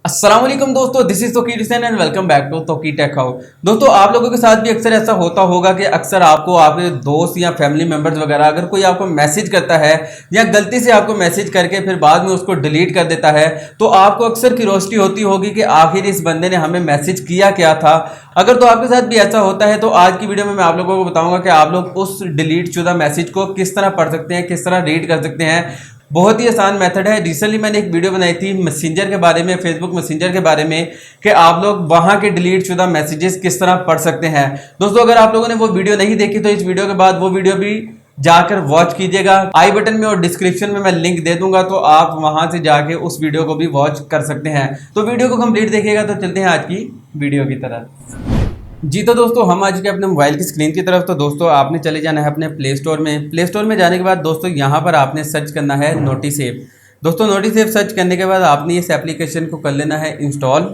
अस्सलाम वालेकुम दोस्तों, this is Toki Hussain and welcome back to Toki tech house. दोस्तों, आप लोगों के साथ भी अक्सर ऐसा होता होगा कि अक्सर आपको आपके दोस्त या फैमिली मेंबर्स वगैरह अगर कोई आपको मैसेज करता है या गलती से आपको मैसेज करके फिर बाद में उसको डिलीट कर देता है, तो आपको अक्सर क्यूरियोसिटी होती होगी कि आखिर इस बंदे ने हमें मैसेज किया क्या था। अगर तो आपके साथ भी ऐसा होता है तो आज की वीडियो में मैं आप लोगों को बताऊंगा कि आप लोग उस डिलीट शुदा मैसेज को किस तरह पढ़ सकते हैं, किस तरह रीड कर सकते हैं। बहुत ही आसान मेथड है। रिसेंटली मैंने एक वीडियो बनाई थी मैसेंजर के बारे में, फेसबुक मैसेंजर के बारे में, कि आप लोग वहां के डिलीट शुदा मैसेजेस किस तरह पढ़ सकते हैं। दोस्तों, अगर आप लोगों ने वो वीडियो नहीं देखी तो इस वीडियो के बाद वो वीडियो भी जाकर वॉच कीजिएगा। आई बटन में और डिस्क्रिप्शन में मैं लिंक दे दूंगा, तो आप वहां से जाके उस वीडियो को भी वॉच कर सकते हैं। तो वीडियो को कंप्लीट देखिएगा। तो चलते हैं आज की वीडियो की तरफ। जी तो दोस्तों, हम आज के अपने मोबाइल की स्क्रीन की तरफ। तो दोस्तों, आपने चले जाना है अपने प्ले स्टोर में। प्ले स्टोर में जाने के बाद दोस्तों यहाँ पर आपने सर्च करना है नोटिस ऐप। दोस्तों, नोटिस ऐप सर्च करने के बाद आपने इस एप्लीकेशन को कर लेना है इंस्टॉल।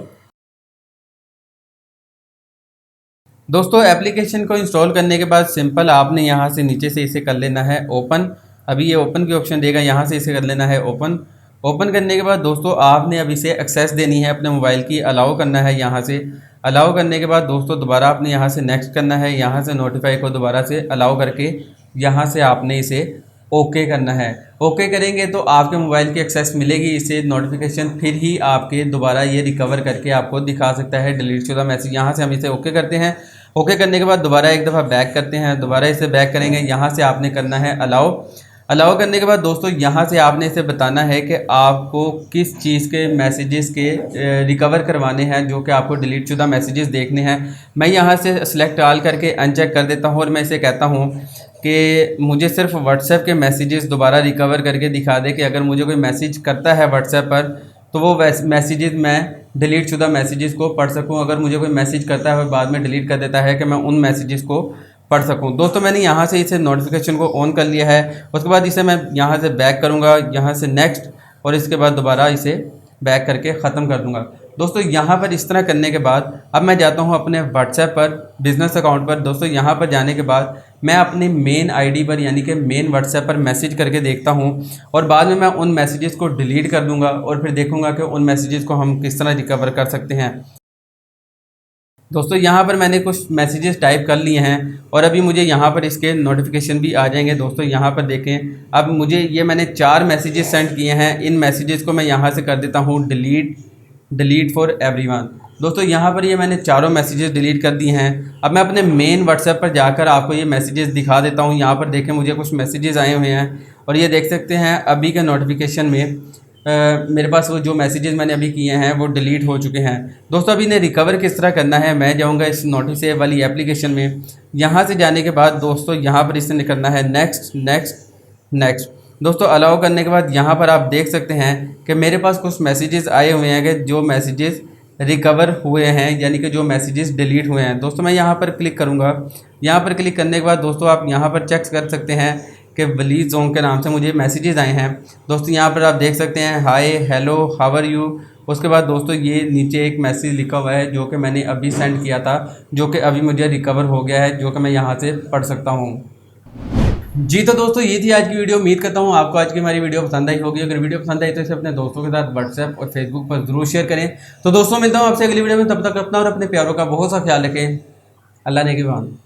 दोस्तों, एप्लीकेशन को इंस्टॉल करने के बाद सिंपल आपने यहाँ से नीचे से इसे कर लेना है ओपन। अभी ये ओपन की ऑप्शन देगा, यहाँ से इसे कर लेना है ओपन। ओपन करने के बाद दोस्तों आपने अब इसे एक्सेस देनी है अपने मोबाइल की, अलाउ करना है यहाँ से। अलाउ करने के बाद दोस्तों दोबारा आपने यहाँ से नेक्स्ट करना है, यहाँ से नोटिफाई को दोबारा से अलाउ करके यहाँ से आपने इसे ओके करना है। ओके करेंगे तो आपके मोबाइल की एक्सेस मिलेगी इसे नोटिफिकेशन, फिर ही आपके दोबारा ये रिकवर करके आपको दिखा सकता है डिलीट शुदा मैसेज। यहाँ से हम इसे ओके करते हैं। ओके करने के बाद दोबारा एक दफ़ा बैक करते हैं, दोबारा इसे बैक करेंगे। यहाँ से आपने करना है अलाउ। अलाउ करने के बाद दोस्तों यहाँ से आपने इसे बताना है कि आपको किस चीज़ के मैसेजेस के रिकवर करवाने हैं, जो कि आपको डिलीट शुदा मैसेजेस देखने हैं। मैं यहाँ से सेलेक्ट ऑल करके अनचेक कर देता हूँ और मैं इसे कहता हूँ कि मुझे सिर्फ व्हाट्सएप के मैसेजेस दोबारा रिकवर करके दिखा दे, कि अगर मुझे कोई मैसेज करता है व्हाट्सएप पर तो वो मैसेजेस मैं डिलीट शुदा मैसेजेस को पढ़ सकूं। अगर मुझे कोई मैसेज करता है और बाद में डिलीट कर देता है, कि मैं उन मैसेजेस को पढ़ सकूं। दोस्तों, मैंने यहाँ से इसे नोटिफिकेशन को ऑन कर लिया है। उसके बाद इसे मैं यहाँ से बैक करूँगा, यहाँ से नेक्स्ट, और इसके बाद दोबारा इसे बैक करके ख़त्म कर दूँगा। दोस्तों, यहाँ पर इस तरह करने के बाद अब मैं जाता हूँ अपने व्हाट्सएप पर, बिज़नेस अकाउंट पर। दोस्तों, यहाँ पर जाने के बाद मैं अपनी मेन आईडी पर यानी कि मेन व्हाट्सएप पर मैसेज करके देखता हूँ, और बाद में मैं उन मैसेजेस को डिलीट कर दूँगा और फिर देखूँगा कि उन मैसेजेस को हम किस तरह रिकवर कर सकते हैं। दोस्तों, यहाँ पर मैंने कुछ मैसेजेस टाइप कर लिए हैं और अभी मुझे यहाँ पर इसके नोटिफिकेशन भी आ जाएंगे। दोस्तों, यहाँ पर देखें, अब मुझे ये मैंने 4 मैसेजेस सेंड किए हैं। इन मैसेजेस को मैं यहाँ से कर देता हूँ डिलीट फॉर एवरीवन। दोस्तों, यहाँ पर ये मैंने चारों मैसेजेस डिलीट कर दिए हैं। अब मैं अपने मेन व्हाट्सएप पर जाकर आपको ये मैसेजेस दिखा देता हूँ। यहाँ पर देखें, मुझे कुछ मैसेजेस आए हुए हैं और ये देख सकते हैं अभी के नोटिफिकेशन में मेरे पास वो जो मैसेजेस मैंने अभी किए हैं वो डिलीट हो चुके हैं। दोस्तों, अभी इन्हें रिकवर किस तरह करना है, मैं जाऊंगा इस नोटिस ऐप वाली एप्लीकेशन में। यहाँ से जाने के बाद दोस्तों यहाँ पर इसे करना है नेक्स्ट नेक्स्ट नेक्स्ट। दोस्तों, अलाउ करने के बाद यहाँ पर आप देख सकते हैं कि मेरे पास कुछ मैसेजेस आए हुए हैं कि जो मैसेजेस रिकवर हुए हैं, यानी कि जो मैसेजेस डिलीट हुए हैं। दोस्तों, मैं यहाँ पर क्लिक करूँगा। यहाँ पर क्लिक करने के बाद दोस्तों आप यहाँ पर चेक कर सकते हैं कि वली जोंग के नाम से मुझे मैसेजेस आए हैं। दोस्तों, यहाँ पर आप देख सकते हैं हाय, हेलो, हाउ आर यू। उसके बाद दोस्तों ये नीचे एक मैसेज लिखा हुआ है जो कि मैंने अभी सेंड किया था, जो कि अभी मुझे रिकवर हो गया है, जो कि मैं यहाँ से पढ़ सकता हूँ। जी तो दोस्तों, ये थी आज की वीडियो। उम्मीद करता हूँ आपको आज की हमारी वीडियो पसंद आई होगी। अगर वीडियो पसंद आई तो इसे अपने दोस्तों के साथ व्हाट्सएप और फेसबुक पर जरूर शेयर करें। तो दोस्तों, मिलता हूँ आपसे अगली वीडियो में। तब तक अपना और अपने प्यारों का बहुत सा ख्याल रखें। अल्लाह ने के बाद।